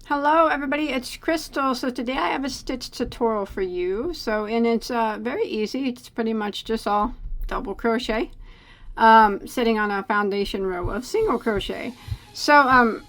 Hello everybody, it's Crystal. So today I have a stitch tutorial for you. And it's very easy. It's pretty much just all double crochet, sitting on a foundation row of single crochet.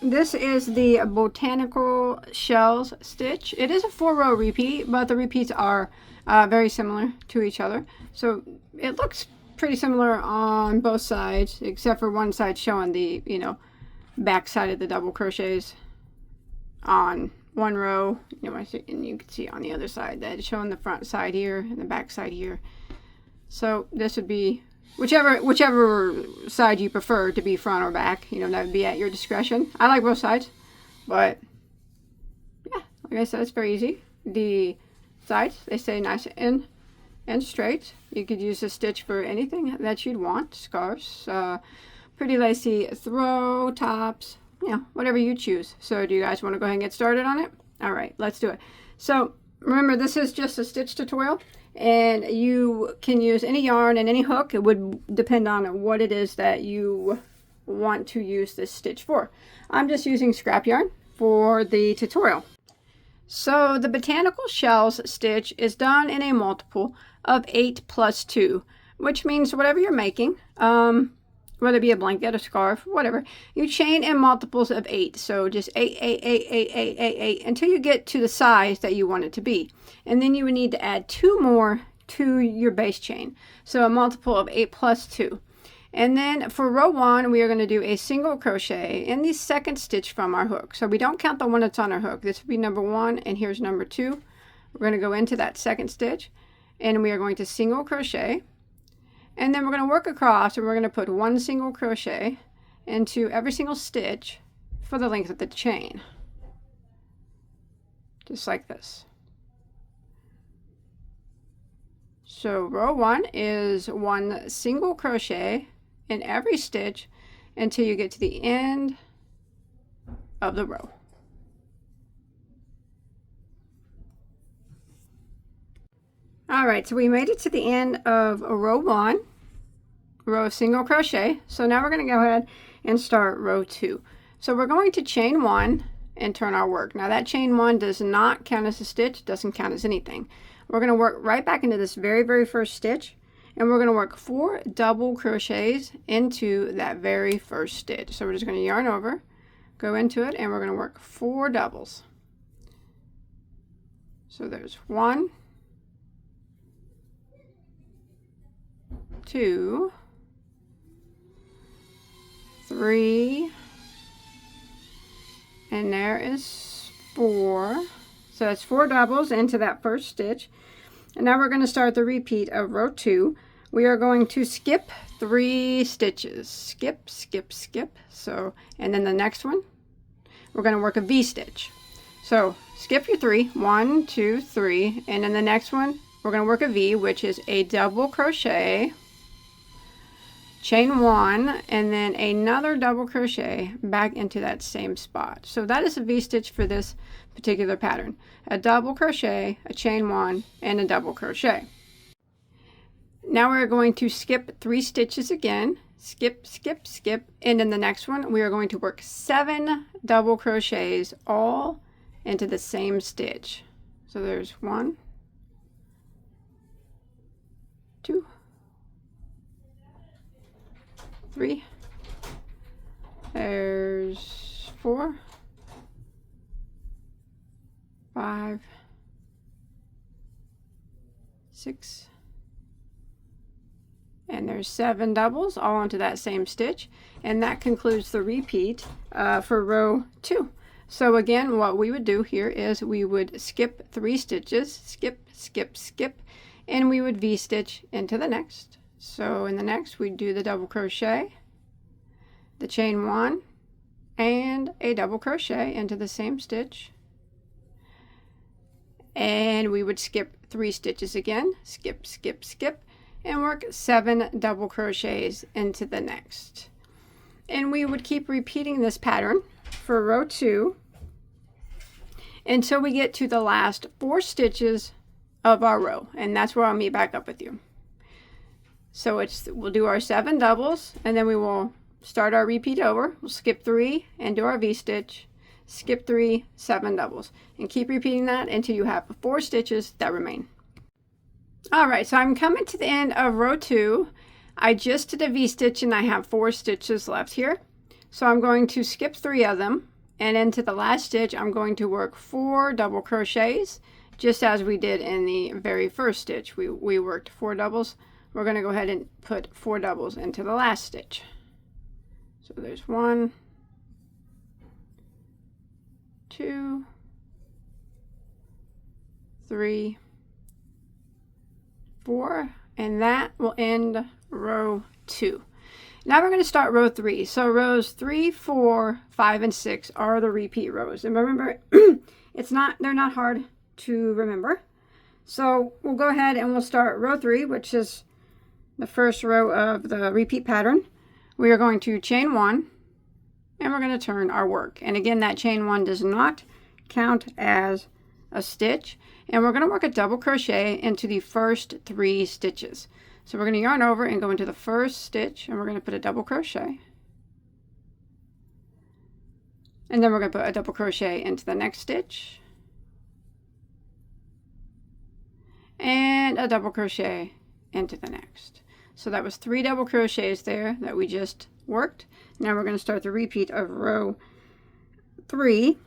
This is the Botanical shells stitch. It is a 4-row repeat, but the repeats are very similar to each other. So it looks pretty similar on both sides, except for one side showing the back side of the double crochets on one row, and you can see on the other side that it's showing the front side here and the back side here. So this would be whichever side you prefer to be front or back, that would be at your discretion. I like both sides, but yeah, like I said, it's very easy. The sides, they stay nice and straight. You could use this stitch for anything that you'd want: scarves, pretty lacy throw tops, whatever you choose. So do you guys want to go ahead and get started on it? All right, let's do it. So remember, this is just a stitch tutorial, and you can use any yarn and any hook. It would depend on what it is that you want to use this stitch for. I'm just using scrap yarn for the tutorial. So the Botanical shells stitch is done in a multiple of 8 plus 2, which means whatever you're making, whether it be a blanket, a scarf, whatever, you chain in multiples of 8. So just 8, 8, 8, 8, 8, 8, 8, until you get to the size that you want it to be. And then you would need to add 2 more to your base chain. So a multiple of 8 plus 2. And then for row 1, we are going to do a single crochet in the second stitch from our hook. So we don't count the one that's on our hook. This would be number 1, and here's number 2. We're going to go into that second stitch, and we are going to single crochet. And then we're going to work across, and we're going to put 1 single crochet into every single stitch for the length of the chain. Just like this. So row 1 is 1 single crochet in every stitch until you get to the end of the row. All right, so we made it to the end of row 1, row of single crochet. So now we're going to go ahead and start row 2. So we're going to chain 1 and turn our work. Now that chain 1 does not count as a stitch, doesn't count as anything. We're going to work right back into this very first stitch, and we're going to work 4 double crochets into that very first stitch. So we're just going to yarn over, go into it, and we're going to work 4 doubles. So there's 1, 2, 3, and there is 4. So that's 4 doubles into that first stitch. And now we're going to start the repeat of row 2. We are going to skip 3 stitches. Skip, skip, skip. So, and then the next one, we're going to work a V stitch. So skip your 3, 1, 2, 3, and then the next one, we're going to work a V, which is a double crochet, chain 1, and then another double crochet back into that same spot. So that is a V stitch for this particular pattern: a double crochet, a chain 1, and a double crochet. Now we're going to skip 3 stitches again. Skip, skip, skip, and in the next one we are going to work 7 double crochets all into the same stitch. So there's 1, 2, 3, there's 4, 5, 6, and there's 7 doubles all into that same stitch, and that concludes the repeat for row 2. So again, what we would do here is we would skip 3 stitches, skip, skip, skip, and we would V stitch into the next. So in the next, we do the double crochet, the chain 1, and a double crochet into the same stitch. And we would skip 3 stitches again, skip, skip, skip, and work 7 double crochets into the next. And we would keep repeating this pattern for row 2 until we get to the last 4 stitches of our row, and that's where I'll meet back up with you. So we'll do our 7 doubles, and then we will start our repeat over. We'll skip 3 and do our V-stitch, skip 3, 7 doubles, and keep repeating that until you have 4 stitches that remain. All right, so I'm coming to the end of row 2. I just did a V-stitch and I have 4 stitches left here. So I'm going to skip 3 of them, and into the last stitch I'm going to work 4 double crochets, just as we did in the very first stitch. We worked 4 doubles. We're going to go ahead and put 4 doubles into the last stitch. So there's 1, 2, 3, 4, and that will end row 2. Now we're going to start row 3. So rows 3, 4, 5, and 6 are the repeat rows. And remember, they're not hard to remember. So we'll go ahead and we'll start row 3, which is the first row of the repeat pattern. We are going to chain 1, and we're going to turn our work. And again, that chain 1 does not count as a stitch. And we're going to work a double crochet into the first 3 stitches. So we're going to yarn over and go into the first stitch, and we're going to put a double crochet. And then we're going to put a double crochet into the next stitch. And a double crochet into the next. So that was 3 double crochets there that we just worked. Now we're going to start the repeat of row 3.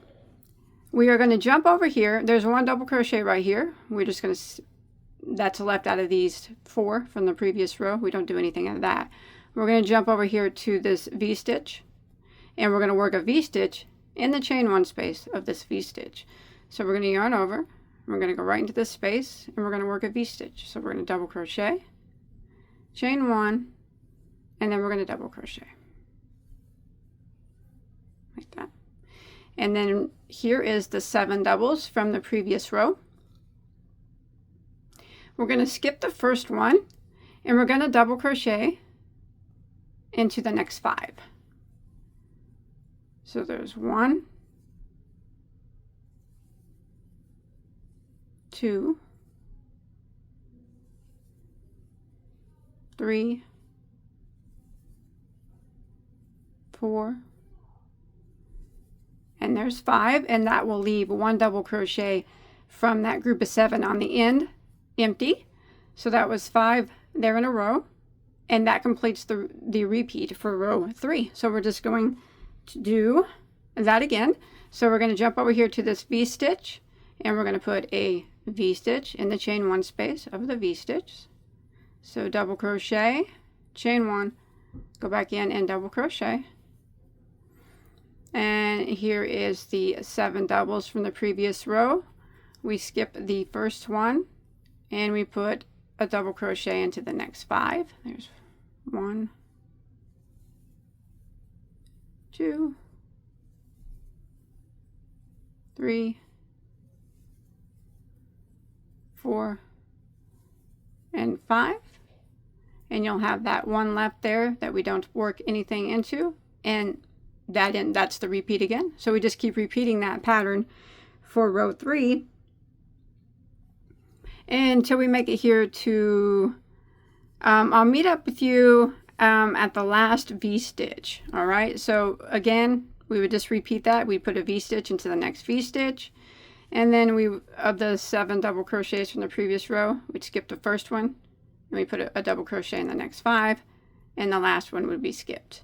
We are going to jump over here. There's 1 double crochet right here. We're just going to, that's left out of these 4 from the previous row. We don't do anything of that. We're going to jump over here to this V-stitch, and we're going to work a V-stitch in the chain 1 space of this V-stitch. So we're going to yarn over. We're going to go right into this space, and we're going to work a V-stitch. So we're going to double crochet, chain 1, and then we're going to double crochet like that. And then here is the 7 doubles from the previous row. We're going to skip the first one, and we're going to double crochet into the next 5. So there's 1, 2, 3, 4, and there's 5, and that will leave 1 double crochet from that group of 7 on the end empty. So that was 5 there in a row, and that completes the repeat for row 3. So we're just going to do that again. So we're going to jump over here to this V-stitch, and we're going to put a V-stitch in the chain 1 space of the V-stitch. So double crochet, chain 1, go back in and double crochet. And here is the 7 doubles from the previous row. We skip the first one, and we put a double crochet into the next 5. There's 1, 2, 3, 4, and 5. And you'll have that 1 left there that we don't work anything into, and that's the repeat again. So we just keep repeating that pattern for row 3 until we make it here to I'll meet up with you at the last V-stitch. All right, so again, we would just repeat that. We put a V-stitch into the next V-stitch, and then we, of the 7 double crochets from the previous row, we'd skip the first one, and we put a double crochet in the next 5, and the last one would be skipped.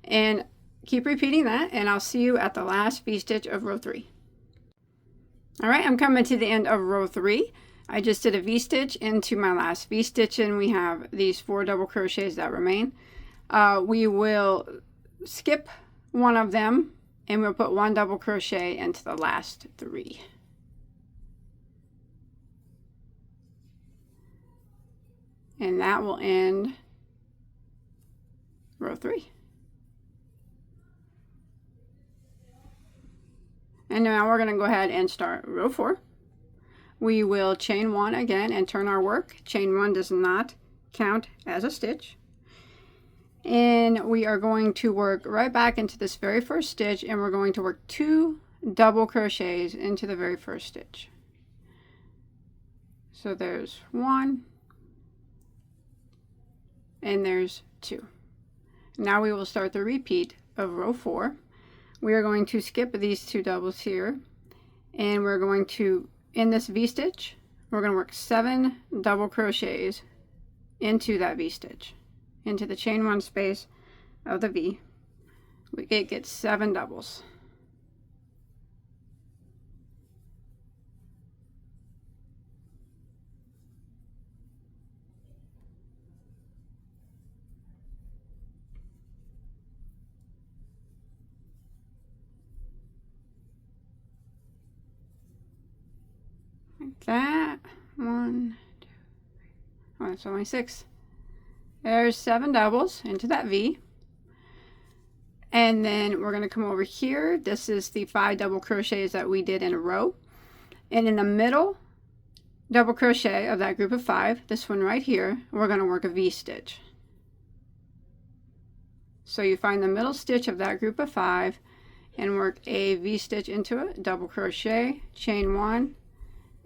And keep repeating that, and I'll see you at the last V-stitch of row 3. All right, I'm coming to the end of row 3. I just did a V-stitch into my last V-stitch, and we have these 4 double crochets that remain. We will skip one of them, and we'll put 1 double crochet into the last 3. And that will end row 3. And now we're going to go ahead and start row 4. We will chain 1 again and turn our work. Chain 1 does not count as a stitch. And we are going to work right back into this very first stitch, and we're going to work 2 double crochets into the very first stitch. So there's 1, and there's 2. Now we will start the repeat of row 4. we are going to skip these 2 doubles here, and we're going to, in this V-stitch, we're going to work 7 double crochets into that V-stitch, into the chain 1 space of the V. It gets 7 doubles. Like that. 1, 2, 3. Oh, that's only 6. There's 7 doubles into that V. And then we're going to come over here. This is the 5 double crochets that we did in a row. And in the middle double crochet of that group of 5, this one right here, we're going to work a V-stitch. So you find the middle stitch of that group of 5 and work a V-stitch into it, double crochet, chain 1,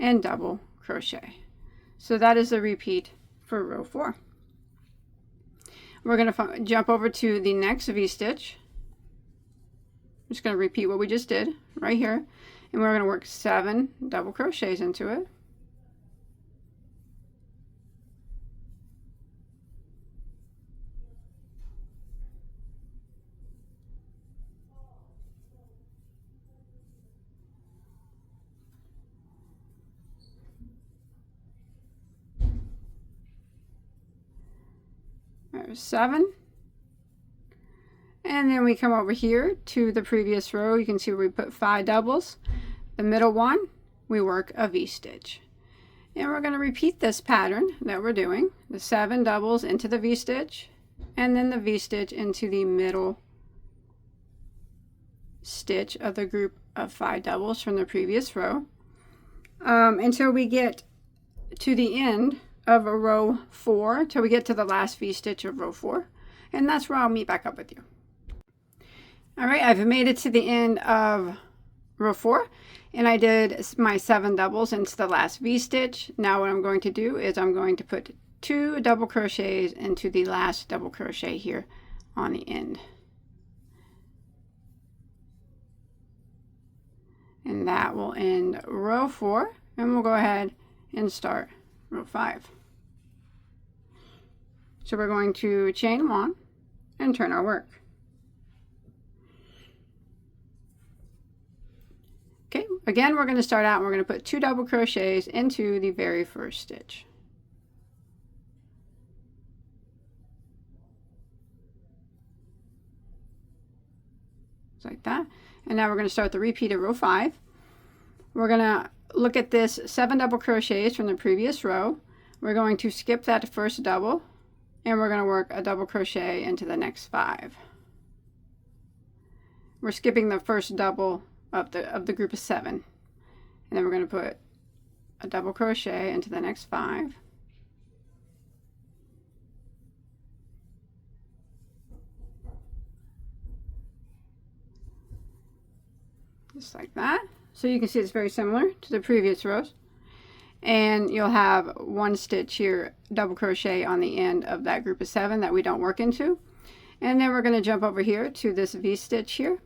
and double crochet. So that is the repeat for row 4. We're going to jump over to the next V-stitch. I'm just going to repeat what we just did right here, and we're going to work 7 double crochets into it. There's 7. And then we come over here to the previous row. You can see where we put 5 doubles. The middle one, we work a V-stitch. And we're going to repeat this pattern that we're doing. The 7 doubles into the V-stitch, and then the V-stitch into the middle stitch of the group of 5 doubles from the previous row, until we get to the end of a row 4, till we get to the last V-stitch of row 4, and that's where I'll meet back up with you. All right, I've made it to the end of row 4, and I did my 7 doubles into the last V-stitch. Now what I'm going to do is I'm going to put 2 double crochets into the last double crochet here on the end. And that will end row 4, and we'll go ahead and start row 5. So we're going to chain 1 and turn our work. Okay, again we're going to start out and we're going to put 2 double crochets into the very first stitch. Just like that. And now we're going to start the repeat of row 5. We're going to look at this 7 double crochets from the previous row. We're going to skip that first double, and we're going to work a double crochet into the next 5. We're skipping the first double of the group of 7, and then we're going to put a double crochet into the next 5. Just like that. So you can see it's very similar to the previous rows, and you'll have 1 stitch here, double crochet on the end of that group of 7 that we don't work into. And then we're going to jump over here to this V-stitch here,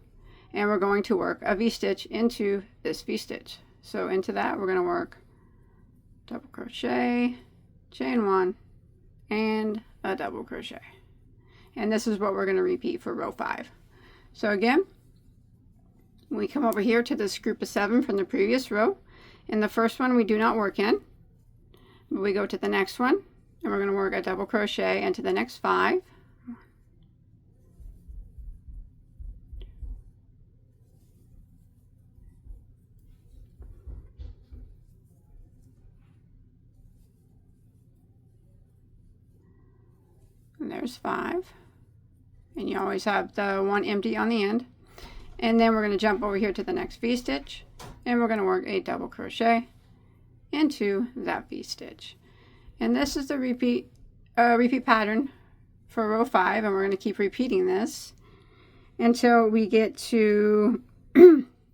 and we're going to work a V-stitch into this V-stitch. So into that we're going to work double crochet, chain 1, and a double crochet. And this is what we're going to repeat for row 5. So again, we come over here to this group of 7 from the previous row. In the first one we do not work in, but we go to the next one, and we're going to work a double crochet into the next 5. And there's 5, and you always have the 1 empty on the end. And then we're going to jump over here to the next V-stitch, and we're going to work a double crochet into that V-stitch. And this is the repeat pattern for row 5, and we're going to keep repeating this until we get to down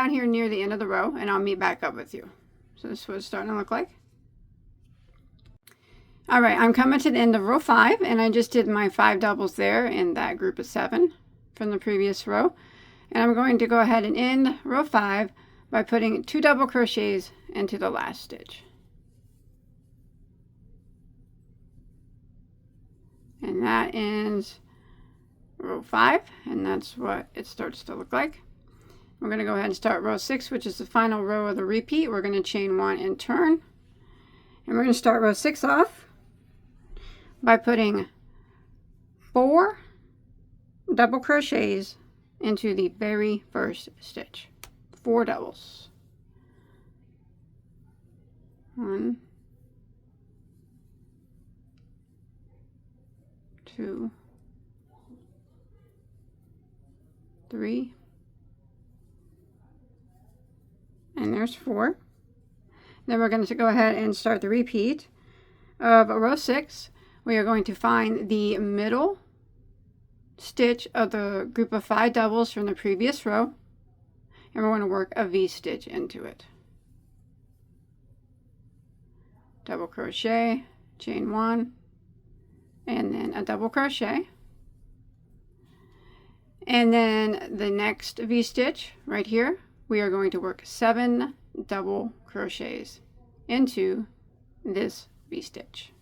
here near the end of the row, and I'll meet back up with you. So this is what it's starting to look like. All right, I'm coming to the end of row 5, and I just did my 5 doubles there in that group of 7 from the previous row. And I'm going to go ahead and end row 5 by putting 2 double crochets into the last stitch. And that ends row 5, and that's what it starts to look like. We're going to go ahead and start row 6, which is the final row of the repeat. We're going to chain 1 and turn. And we're going to start row 6 off by putting 4 double crochets into the very first stitch. 4 doubles. 1, 2, 3, and there's 4. Then we're going to go ahead and start the repeat of row 6. We are going to find the middle stitch of the group of 5 doubles from the previous row, and we're going to work a V-stitch into it. Double crochet, chain 1, and then a double crochet. And then the next V-stitch right here, we are going to work 7 double crochets into this V-stitch.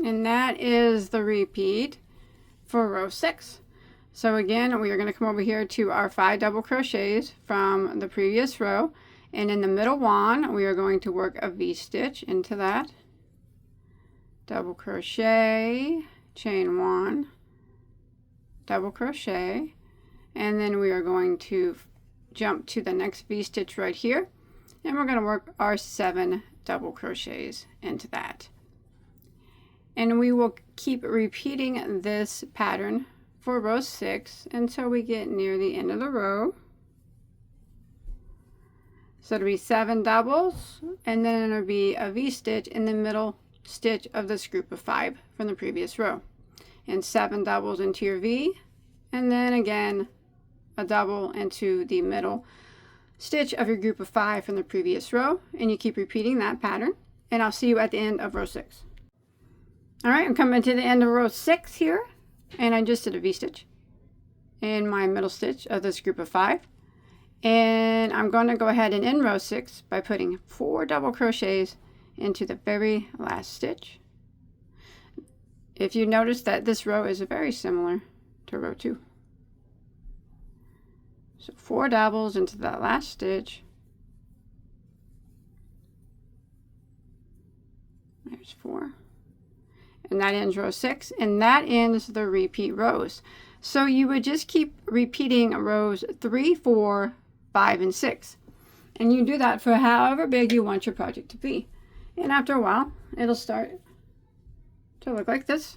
And that is the repeat for row 6. So again, we are going to come over here to our 5 double crochets from the previous row, and in the middle one we are going to work a V-stitch into that. Double crochet, chain 1, double crochet, and then we are going to jump to the next V-stitch right here, and we're going to work our 7 double crochets into that. And we will keep repeating this pattern for row 6 until we get near the end of the row. So it'll be 7 doubles, and then it'll be a V-stitch in the middle stitch of this group of 5 from the previous row. And 7 doubles into your V, and then again a double into the middle stitch of your group of 5 from the previous row. And you keep repeating that pattern, and I'll see you at the end of row 6. All right, I'm coming to the end of row 6 here, and I just did a V-stitch in my middle stitch of this group of 5. And I'm going to go ahead and end row 6 by putting 4 double crochets into the very last stitch. If you notice that this row is very similar to row 2. So 4 doubles into that last stitch. There's 4. And that ends row 6, and that ends the repeat rows. So you would just keep repeating rows 3, 4, 5, and 6. And you do that for however big you want your project to be. And after a while, it'll start to look like this.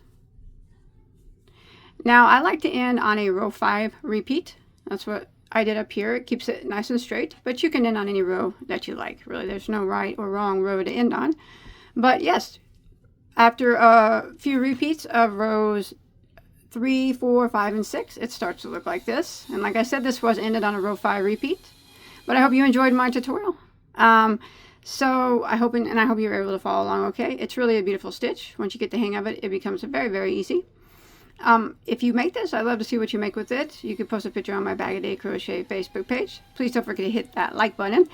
Now, I like to end on a row 5 repeat. That's what I did up here. It keeps it nice and straight, but you can end on any row that you like. Really, there's no right or wrong row to end on. But yes, after a few repeats of rows 3, 4, 5, and 6, it starts to look like this. And like I said, this was ended on a row 5 repeat. But I hope you enjoyed my tutorial. So I hope you were able to follow along okay. It's really a beautiful stitch. Once you get the hang of it, it becomes very, very easy. If you make this, I'd love to see what you make with it. You can post a picture on my Bagoday Crochet Facebook page. Please don't forget to hit that like button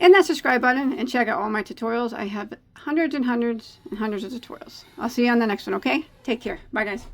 and that subscribe button, and check out all my tutorials. I have hundreds and hundreds and hundreds of tutorials. I'll see you on the next one, okay? Take care. Bye, guys.